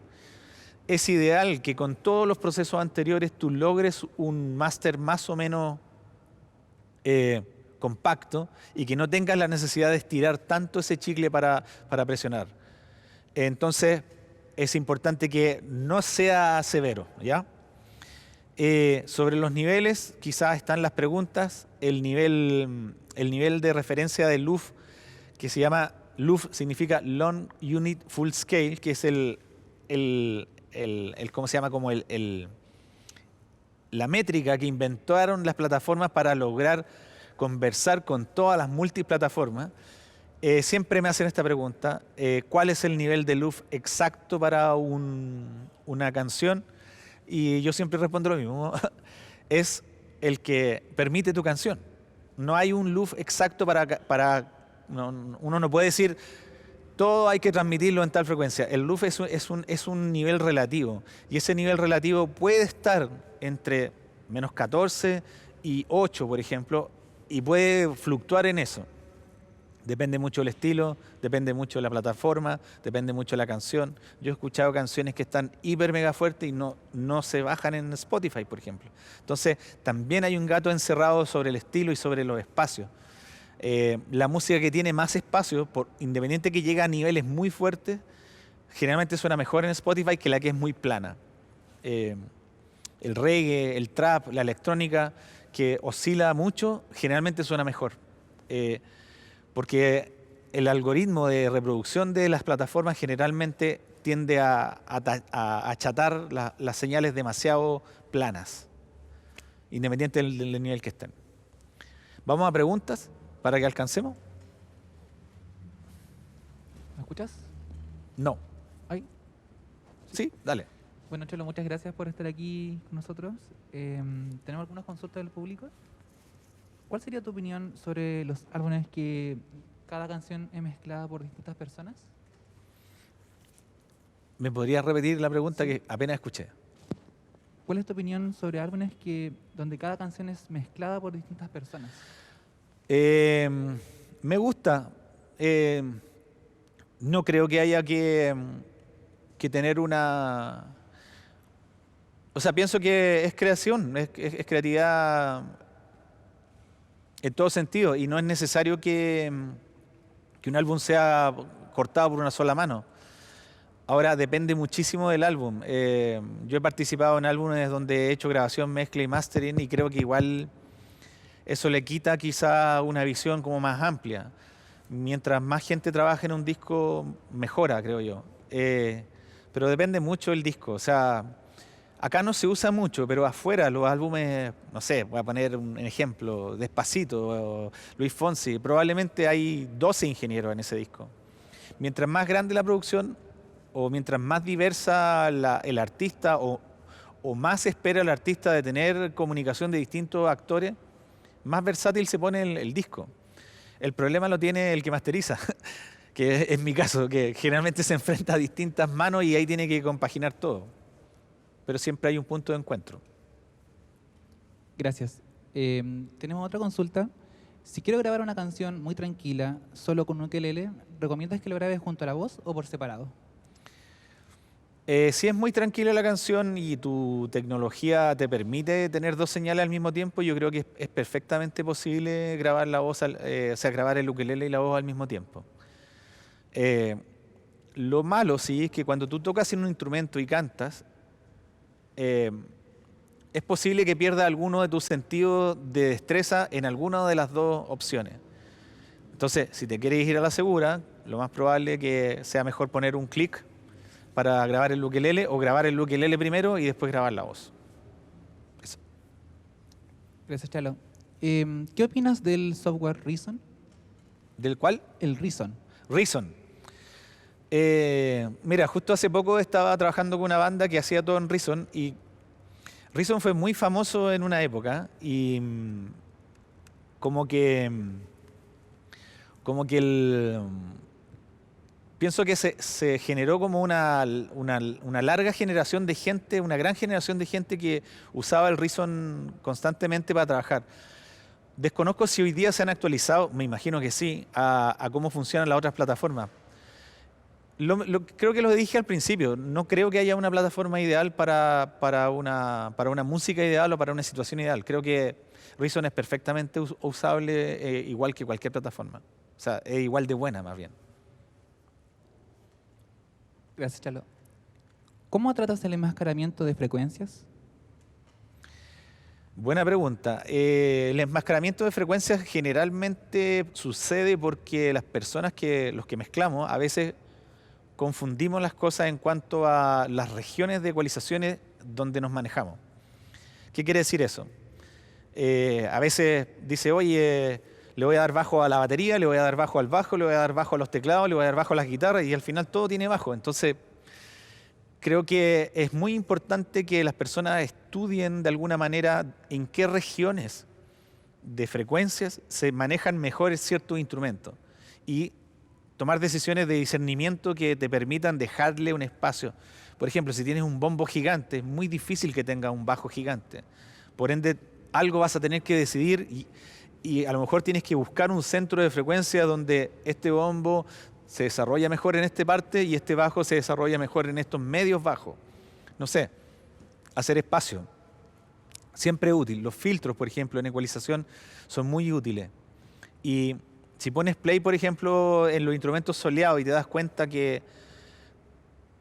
Es ideal que con todos los procesos anteriores tú logres un máster más o menos compacto y que no tengas la necesidad de estirar tanto ese chicle para presionar. Entonces, es importante que no sea severo, ¿ya? Sobre los niveles, quizás están las preguntas. El nivel de referencia del LUF, que se llama LUF, significa Long Unit Full Scale, que es ¿cómo se llama? Como la métrica que inventaron las plataformas para lograr conversar con todas las multiplataformas. Siempre me hacen esta pregunta, ¿cuál es el nivel de LUF exacto para una canción? Y yo siempre respondo lo mismo, es el que permite tu canción. No hay un LUF exacto uno no puede decir, todo hay que transmitirlo en tal frecuencia. El LUF es un nivel relativo, y ese nivel relativo puede estar entre -14 y 8, por ejemplo, y puede fluctuar en eso. Depende mucho del estilo, depende mucho de la plataforma, depende mucho de la canción. Yo he escuchado canciones que están hiper mega fuertes y no se bajan en Spotify, por ejemplo. Entonces, también hay un gato encerrado sobre el estilo y sobre los espacios. La música que tiene más espacio, independiente que llega a niveles muy fuertes, generalmente suena mejor en Spotify que la que es muy plana. El reggae, el trap, la electrónica, que oscila mucho, generalmente suena mejor. Porque el algoritmo de reproducción de las plataformas generalmente tiende a achatar las señales demasiado planas, independiente del nivel que estén. Vamos a preguntas para que alcancemos. ¿Me escuchas? No. ¿Ay? Sí, dale. Bueno, Cholo, muchas gracias por estar aquí con nosotros. ¿Tenemos algunas consultas del público? ¿Cuál sería tu opinión sobre los álbumes que cada canción es mezclada por distintas personas? ¿Me podrías repetir la pregunta Sí. que apenas escuché? ¿Cuál es tu opinión sobre álbumes donde cada canción es mezclada por distintas personas? Me gusta. No creo que haya que tener una... O sea, pienso que es creación, es creatividad en todo sentido, y no es necesario que un álbum sea cortado por una sola mano. Ahora, depende muchísimo del álbum. Yo he participado en álbumes donde he hecho grabación, mezcla y mastering, y creo que igual eso le quita quizá una visión como más amplia. Mientras más gente trabaje en un disco, mejora, creo yo. Pero depende mucho del disco. O sea, acá no se usa mucho, pero afuera los álbumes, no sé, voy a poner un ejemplo, Despacito, o Luis Fonsi, probablemente hay 12 ingenieros en ese disco. Mientras más grande la producción, o mientras más diversa el artista, o más espera el artista de tener comunicación de distintos actores, más versátil se pone el disco. El problema lo tiene el que masteriza, que es mi caso, que generalmente se enfrenta a distintas manos y ahí tiene que compaginar todo. Pero siempre hay un punto de encuentro. Gracias. Tenemos otra consulta. Si quiero grabar una canción muy tranquila, solo con un ukelele, ¿recomiendas que lo grabes junto a la voz o por separado? Si es muy tranquila la canción y tu tecnología te permite tener dos señales al mismo tiempo, yo creo que es perfectamente posible grabar la voz, o sea, grabar el ukelele y la voz al mismo tiempo. Lo malo sí es que cuando tú tocas en un instrumento y cantas, eh, es posible que pierda alguno de tus sentidos de destreza en alguna de las dos opciones. Entonces, si te quieres ir a la segura, lo más probable es que sea mejor poner un clic para grabar el ukelele o grabar el ukelele primero y después grabar la voz. Eso. Gracias, Chalo. ¿Qué opinas del software Reason? ¿Del cual? El Reason. Reason. Mira, justo hace poco estaba trabajando con una banda que hacía todo en Reason y Reason fue muy famoso en una época y como que pienso que se generó como una larga generación de gente, una gran generación de gente que usaba el Reason constantemente para trabajar. Desconozco si hoy día se han actualizado, me imagino que sí, a cómo funcionan las otras plataformas. Creo que lo dije al principio, no creo que haya una plataforma ideal para una música ideal o para una situación ideal. Creo que Reason es perfectamente usable igual que cualquier plataforma. O sea, es igual de buena más bien. Gracias, Chalo. ¿Cómo tratas el enmascaramiento de frecuencias? Buena pregunta. El enmascaramiento de frecuencias generalmente sucede porque las personas los que mezclamos a veces confundimos las cosas en cuanto a las regiones de ecualizaciones donde nos manejamos. ¿Qué quiere decir eso? A veces dice, oye, le voy a dar bajo a la batería, le voy a dar bajo al bajo, le voy a dar bajo a los teclados, le voy a dar bajo a las guitarras y al final todo tiene bajo. Entonces, creo que es muy importante que las personas estudien de alguna manera en qué regiones de frecuencias se manejan mejor ciertos instrumentos y tomar decisiones de discernimiento que te permitan dejarle un espacio. Por ejemplo, si tienes un bombo gigante, es muy difícil que tenga un bajo gigante. Por ende, algo vas a tener que decidir y a lo mejor tienes que buscar un centro de frecuencia donde este bombo se desarrolla mejor en esta parte y este bajo se desarrolla mejor en estos medios bajos. No sé, hacer espacio. Siempre útil. Los filtros, por ejemplo, en ecualización son muy útiles. Y si pones play, por ejemplo, en los instrumentos soleados y te das cuenta que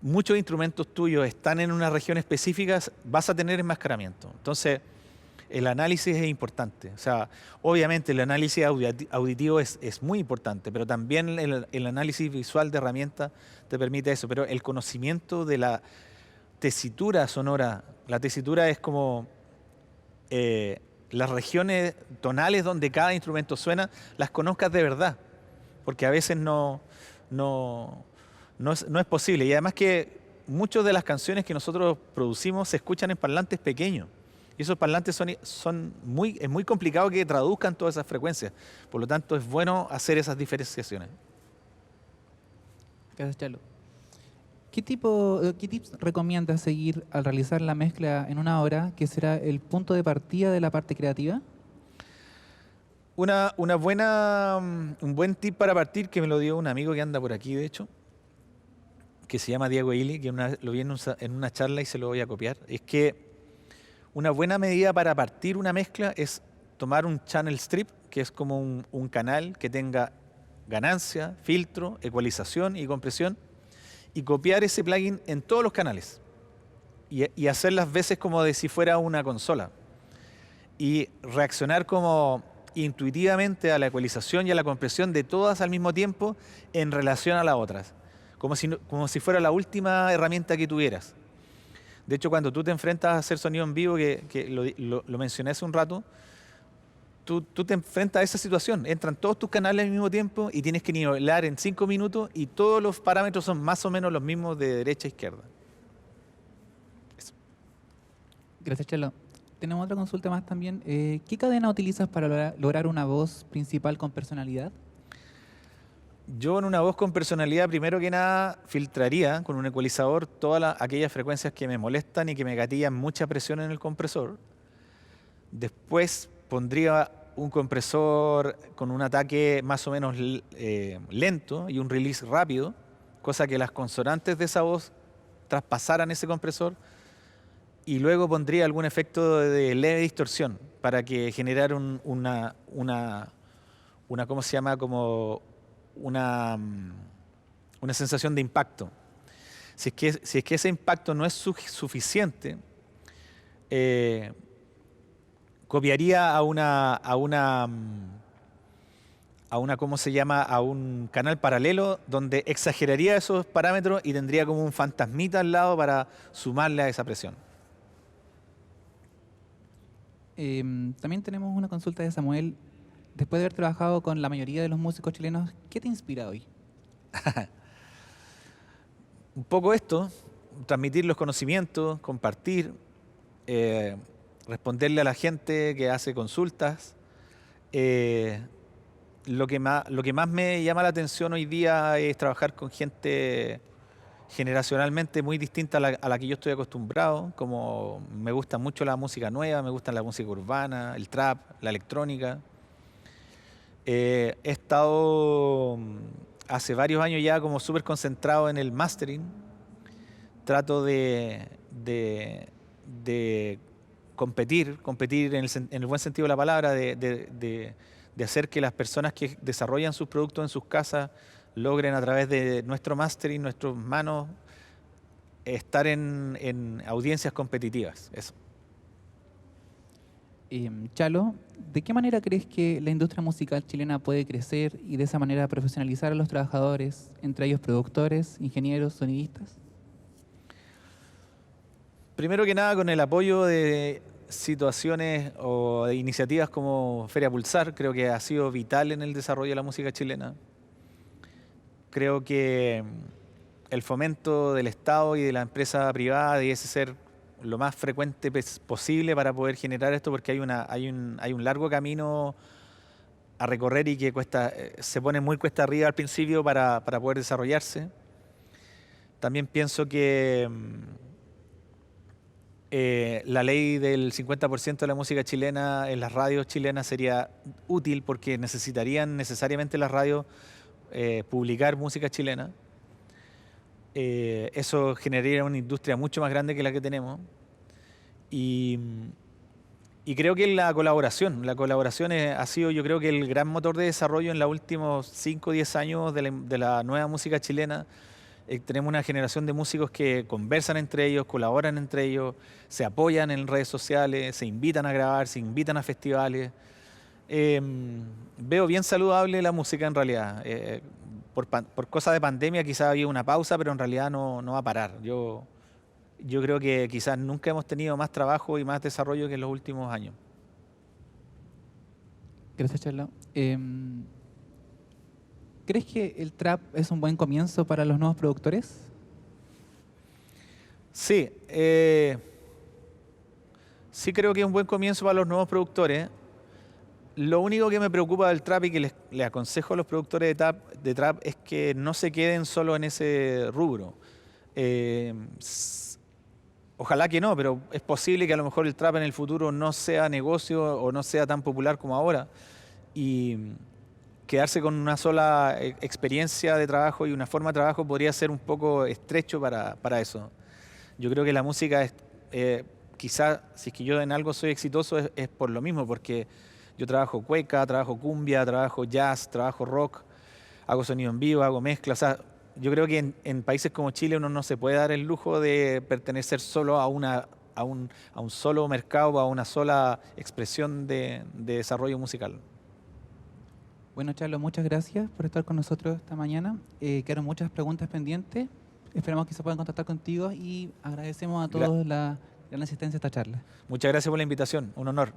muchos instrumentos tuyos están en una región específica, vas a tener enmascaramiento. Entonces, el análisis es importante. O sea, obviamente el análisis auditivo es muy importante, pero también el análisis visual de herramientas te permite eso. Pero el conocimiento de la tesitura sonora, la tesitura es como las regiones tonales donde cada instrumento suena, las conozcas de verdad, porque a veces no es posible. Y además que muchas de las canciones que nosotros producimos se escuchan en parlantes pequeños. Y esos parlantes es muy complicado que traduzcan todas esas frecuencias. Por lo tanto, es bueno hacer esas diferenciaciones. Gracias, Chalo. ¿Qué tips recomiendas seguir al realizar la mezcla en una hora, que será el punto de partida de la parte creativa? Un buen tip para partir, que me lo dio un amigo que anda por aquí, de hecho, que se llama Diego Ili, que lo vi en una charla y se lo voy a copiar, es que una buena medida para partir una mezcla es tomar un channel strip, que es como un canal que tenga ganancia, filtro, ecualización y compresión, y copiar ese plugin en todos los canales y hacer las veces como de si fuera una consola y reaccionar como intuitivamente a la ecualización y a la compresión de todas al mismo tiempo en relación a las otras, como si fuera la última herramienta que tuvieras. De hecho, cuando tú te enfrentas a hacer sonido en vivo, que lo mencioné hace un rato, tú te enfrentas a esa situación. Entran todos tus canales al mismo tiempo y tienes que nivelar en 5 minutos y todos los parámetros son más o menos los mismos de derecha a izquierda. Eso. Gracias, Chalo. Tenemos otra consulta más también. ¿Qué cadena utilizas para lograr una voz principal con personalidad? Yo en una voz con personalidad, primero que nada, filtraría con un ecualizador todas aquellas frecuencias que me molestan y que me gatillan mucha presión en el compresor. Después pondría un compresor con un ataque más o menos lento y un release rápido, cosa que las consonantes de esa voz traspasaran ese compresor. Y luego pondría algún efecto de leve distorsión para que generara una ¿cómo se llama? Como una sensación de impacto. Si es que ese impacto no es suficiente, eh, copiaría ¿cómo se llama? A un canal paralelo donde exageraría esos parámetros y tendría como un fantasmita al lado para sumarle a esa presión. También tenemos una consulta de Samuel. Después de haber trabajado con la mayoría de los músicos chilenos, ¿qué te inspira hoy? Un poco esto, transmitir los conocimientos, compartir, responderle a la gente que hace consultas. Lo que más me llama la atención hoy día es trabajar con gente generacionalmente muy distinta a la que yo estoy acostumbrado, como me gusta mucho la música nueva, me gusta la música urbana, el trap, la electrónica. He estado hace varios años ya como súper concentrado en el mastering. Trato de competir en el buen sentido de la palabra, de hacer que las personas que desarrollan sus productos en sus casas logren a través de nuestro mastering, nuestras manos, estar en audiencias competitivas. Eso. Chalo, ¿de qué manera crees que la industria musical chilena puede crecer y de esa manera profesionalizar a los trabajadores, entre ellos productores, ingenieros, sonidistas? Primero que nada, con el apoyo de situaciones o de iniciativas como Feria Pulsar, creo que ha sido vital en el desarrollo de la música chilena. Creo que el fomento del Estado y de la empresa privada debe ser lo más frecuente posible para poder generar esto, porque hay un largo camino a recorrer y que se pone muy cuesta arriba al principio para poder desarrollarse. También pienso que la ley del 50% de la música chilena en las radios chilenas sería útil, porque necesitarían necesariamente las radios publicar música chilena. Eso generaría una industria mucho más grande que la que tenemos. Y creo que la colaboración ha sido, yo creo que el gran motor de desarrollo en los últimos 5 o 10 años de la nueva música chilena. Tenemos una generación de músicos que conversan entre ellos, colaboran entre ellos, se apoyan en redes sociales, se invitan a grabar, se invitan a festivales. Veo bien saludable la música en realidad. Por cosas de pandemia quizás había una pausa, pero en realidad no va a parar. Yo creo que quizás nunca hemos tenido más trabajo y más desarrollo que en los últimos años. Gracias, Chalo. ¿Crees que el trap es un buen comienzo para los nuevos productores? Sí, sí creo que es un buen comienzo para los nuevos productores. Lo único que me preocupa del trap y que le aconsejo a los productores de trap es que no se queden solo en ese rubro. Ojalá que no, pero es posible que a lo mejor el trap en el futuro no sea negocio o no sea tan popular como ahora. Y quedarse con una sola experiencia de trabajo y una forma de trabajo podría ser un poco estrecho para eso. Yo creo que la música es, quizás, si es que yo en algo soy exitoso, es por lo mismo, porque yo trabajo cueca, trabajo cumbia, trabajo jazz, trabajo rock, hago sonido en vivo, hago mezcla. O sea, yo creo que en países como Chile uno no se puede dar el lujo de pertenecer solo a un solo mercado o a una sola expresión de desarrollo musical. Bueno, Chalo, muchas gracias por estar con nosotros esta mañana. Quedaron muchas preguntas pendientes. Esperamos que se puedan contactar contigo y agradecemos a todos la gran asistencia a esta charla. Muchas gracias por la invitación, un honor.